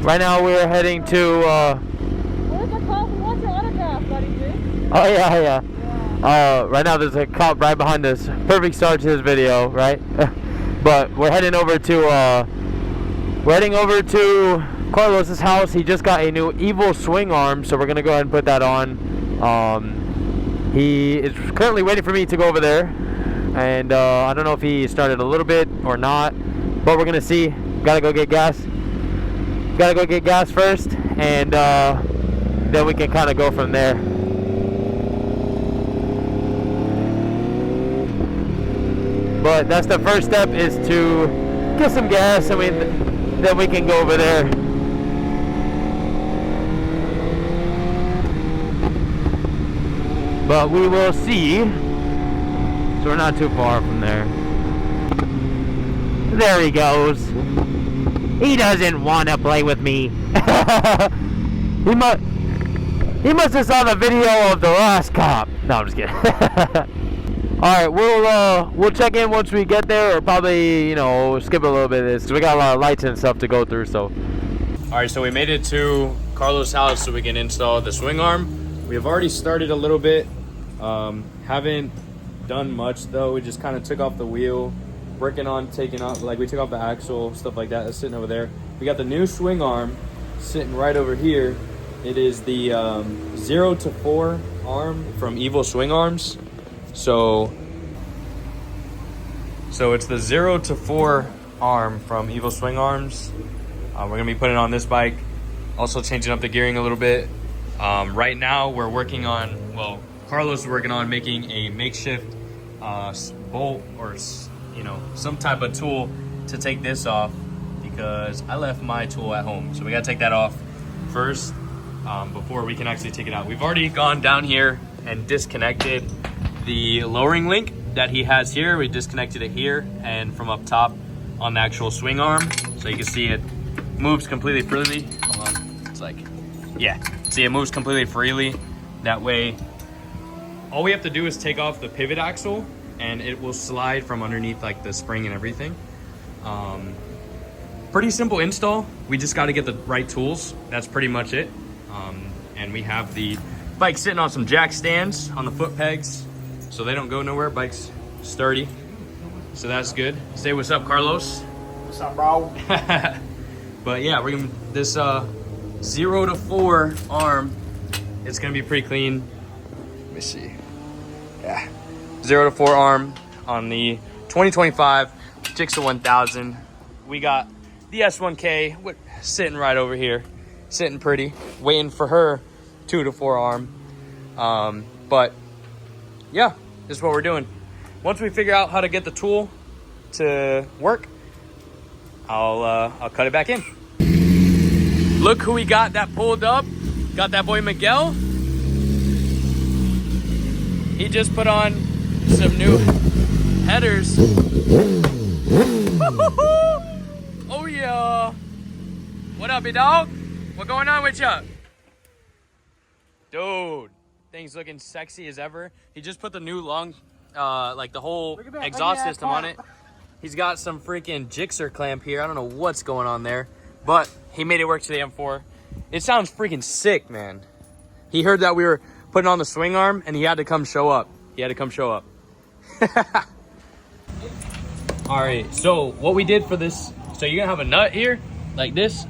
Right now we're heading to Where's the call? Who wants your autograph, buddy? oh yeah. Right now there's a cop right behind us. Perfect start to this video, right? But we're heading over to Carlos's house. He just got a new Evilswingarm, so we're gonna go ahead and put that on. He is currently waiting for me to go over there, and I don't know if he started a little bit or not, but we're gonna see. Gotta go get gas first, and then we can kind of go from there. But that's the first step, is to get some gas, and then we can go over there. But we will see. So we're not too far from there. There he goes. He doesn't want to play with me. He must have saw the video of the last cop. No, I'm just kidding. All right, we'll check in once we get there, or probably, you know, skip a little bit of this because we got a lot of lights and stuff to go through. So, all right, so we made it to Carlos' house so we can install the swing arm. We have already started a little bit. Haven't done much though. We just kind of took off the wheel, working on taking off, like we took off the axle, stuff like that. That's sitting over there. We got the new swing arm sitting right over here. It is the 0 to 4 arm from Evilswingarms. So it's the 0 to 4 arm from Evilswingarms. We're gonna be putting it on this bike. Also changing up the gearing a little bit. Right now we're working on, well, Carlos is working on making a makeshift bolt, or you know, some type of tool to take this off, because I left my tool at home. So we gotta take that off first before we can actually take it out. We've already gone down here and disconnected the lowering link that he has here. We disconnected it here and from up top on the actual swing arm. So you can see it moves completely freely. Hold on, it's like, yeah, see, it moves completely freely. That way, all we have to do is take off the pivot axle and it will slide from underneath, like the spring and everything. Pretty simple install. We just got to get the right tools. That's pretty much it. And we have the bike sitting on some jack stands on the foot pegs, so they don't go nowhere. Bike's sturdy, so that's good. Say what's up, Carlos. What's up, bro? But yeah, we're gonna, this 0 to 4 arm, it's gonna be pretty clean. Let me see. Yeah, 0 to 4 arm on the 2025 Gsxr 1000. We got the S1K sitting right over here, sitting pretty, waiting for her 2 to 4 arm. But yeah, this is what we're doing. Once we figure out how to get the tool to work, I'll cut it back in. Look who we got that pulled up. Got that boy Miguel. He just put on some new headers. Oh yeah. What up, you dog? What going on with you? Dude, thing's looking sexy as ever. He just put the new long, like the whole exhaust system on it. He's got some freaking Gsxr clamp here. I don't know what's going on there, but he made it work to the M4. It sounds freaking sick, man. He heard that we were putting on the swing arm and he had to come show up. All right, so what we did for this, so you're gonna have a nut here like this.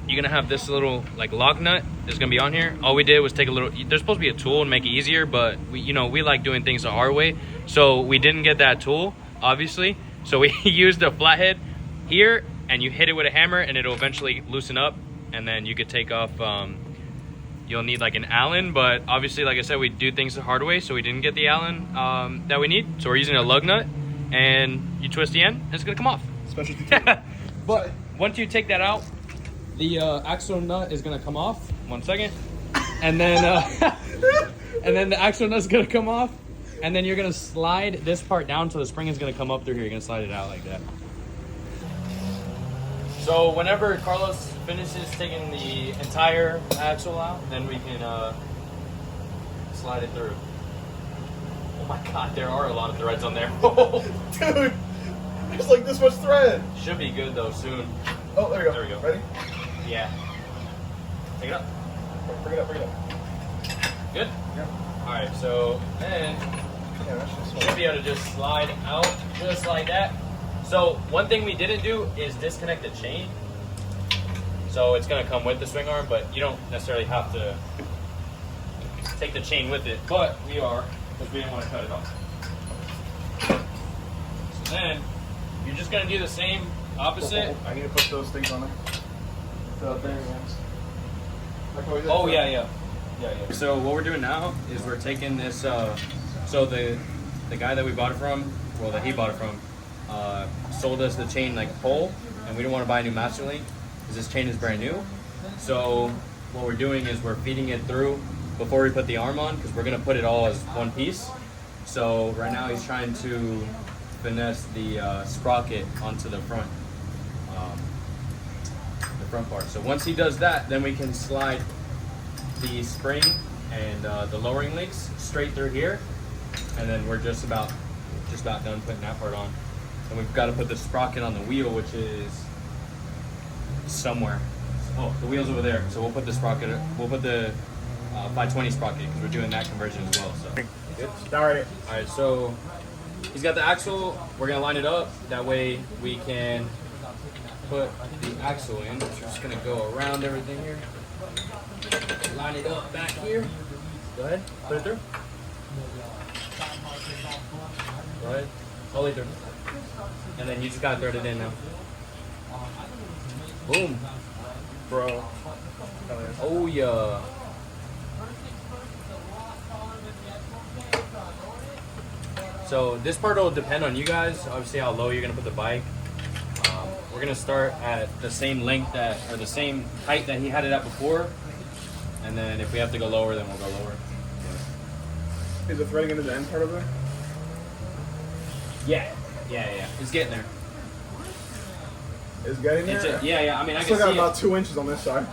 You're gonna have this little like lock nut that's gonna be on here. All we did was take a little, there's supposed to be a tool and make it easier, but we, you know, we like doing things the hard way. So we didn't get that tool, obviously. So we used a flathead here, and you hit it with a hammer and it'll eventually loosen up, and then you could take off, you'll need like an Allen, but obviously, like I said, we do things the hard way, so we didn't get the Allen that we need. So we're using a lug nut, and you twist the end and it's gonna come off. Specialty tool. But once you take that out, the axle nut is gonna come off. 1 second. And then and then the axle nut's gonna come off, and then you're gonna slide this part down so the spring is gonna come up through here. You're gonna slide it out like that. So whenever Carlos finishes taking the entire axle out, then we can slide it through. Oh my god, there are a lot of threads on there. Dude, there's like this much thread. Should be good though soon. Oh, there we go. There we go. Ready? Yeah. Take it up. Bring it up, bring it up. Good? Yeah. Alright, so then Yeah, that's just you should be able to just slide out just like that. So one thing we didn't do is disconnect the chain. So it's gonna come with the swing arm, but you don't necessarily have to take the chain with it. But we are, because we didn't want to cut it off. So then you're just gonna do the same opposite. I need to put those things on there. The bearing ones. Like what we did Oh for- yeah. So what we're doing now is we're taking this. So the guy that we bought it from, well, that he bought it from, sold us the chain like whole, and we didn't want to buy a new master link because this chain is brand new. So what we're doing is we're feeding it through before we put the arm on, because we're gonna put it all as one piece. So right now he's trying to finesse the sprocket onto the front part. So once he does that, then we can slide the spring and the lowering links straight through here, and then we're just about done putting that part on. And we've got to put the sprocket on the wheel, which is somewhere. Oh, the wheel's over there. So we'll put the sprocket. We'll put the 520 sprocket because we're doing that conversion as well. So good. Alright. All right. So he's got the axle. We're gonna line it up. That way we can put the axle in. We're just gonna go around everything here. Line it up back here. Go ahead, put it through. Go ahead, all the way through. And then you just gotta thread it in now. Boom. Bro. Oh yeah. So this part will depend on you guys, obviously how low you're gonna put the bike. We're gonna start at the same length or the same height that he had it at before. And then if we have to go lower, then we'll go lower. Is it threading into the end part of there? Yeah. It's getting there. Is it getting there? Yeah. I mean, I Still can got see about it. 2 inches on this side.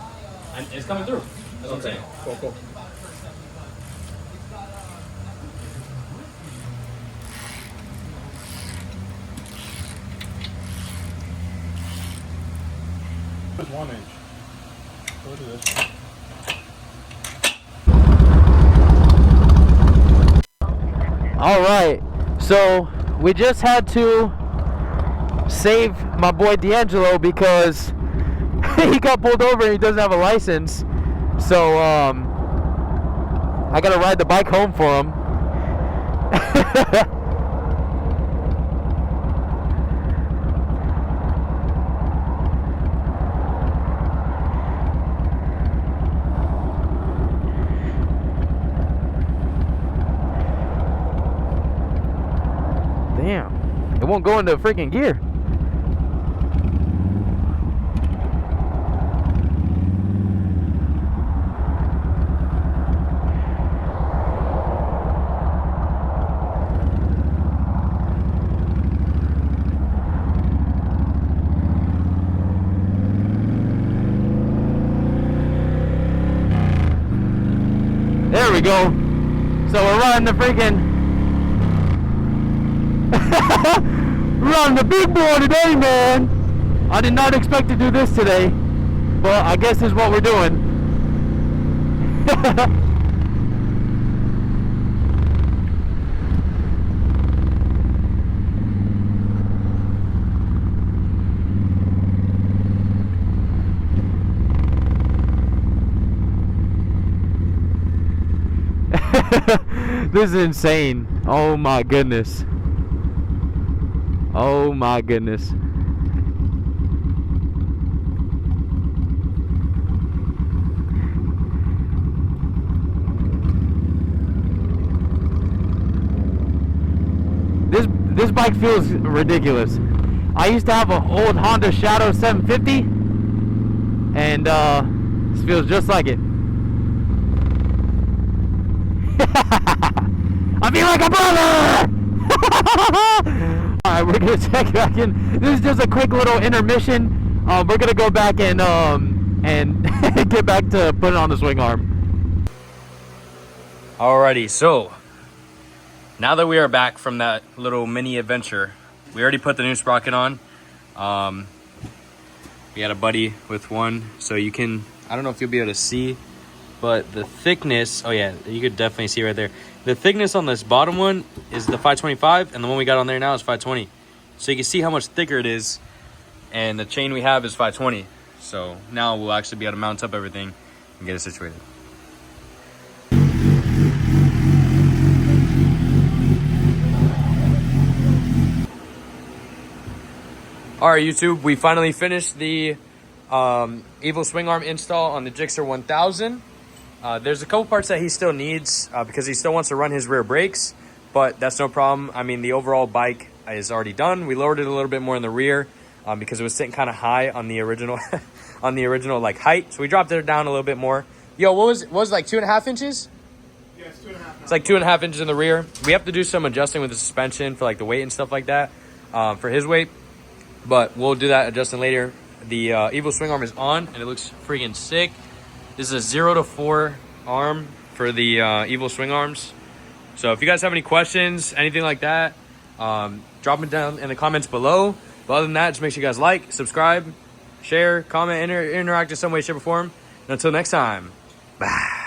And it's coming through. That's what I'm saying. Cool. There's 1 inch. Go to this one. All right, so we just had to save my boy D'Angelo because he got pulled over and he doesn't have a license. So I gotta ride the bike home for him. Damn, it won't go into freaking gear. There we go. So we're running the freaking running the big boy today, man. I did not expect to do this today, but I guess this is what we're doing. This is insane. Oh my goodness. Oh my goodness. This bike feels ridiculous. I used to have an old Honda Shadow 750 and this feels just like it. I feel like a brother! Alright, we're gonna check back in. This is just a quick little intermission. We're gonna go back and get back to putting on the swing arm. Alrighty, so now that we are back from that little mini adventure, we already put the new sprocket on. We had a buddy with one, so you can, I don't know if you'll be able to see, but the thickness, oh yeah, you could definitely see right there. The thickness on this bottom one is the 525, and the one we got on there now is 520. So you can see how much thicker it is, and the chain we have is 520. So now we'll actually be able to mount up everything and get it situated. All right, YouTube, we finally finished the Evilswingarm install on the Gsxr 1000. There's a couple parts that he still needs because he still wants to run his rear brakes, but that's no problem. I mean, the overall bike is already done. We lowered it a little bit more in the rear because it was sitting kind of high on the original on the original like height. So we dropped it down a little bit more. Yo, what was it like 2.5 inches? Yeah, it's 2.5. It's like 2.5 inches in the rear. We have to do some adjusting with the suspension for like the weight and stuff like that for his weight, but we'll do that adjusting later. The Evilswingarm is on and it looks freaking sick. This is a 0 to 4 arm for the Evilswingarms. So if you guys have any questions, anything like that, drop them down in the comments below. But other than that, just make sure you guys like, subscribe, share, comment, interact in some way, shape, or form. And until next time, bye.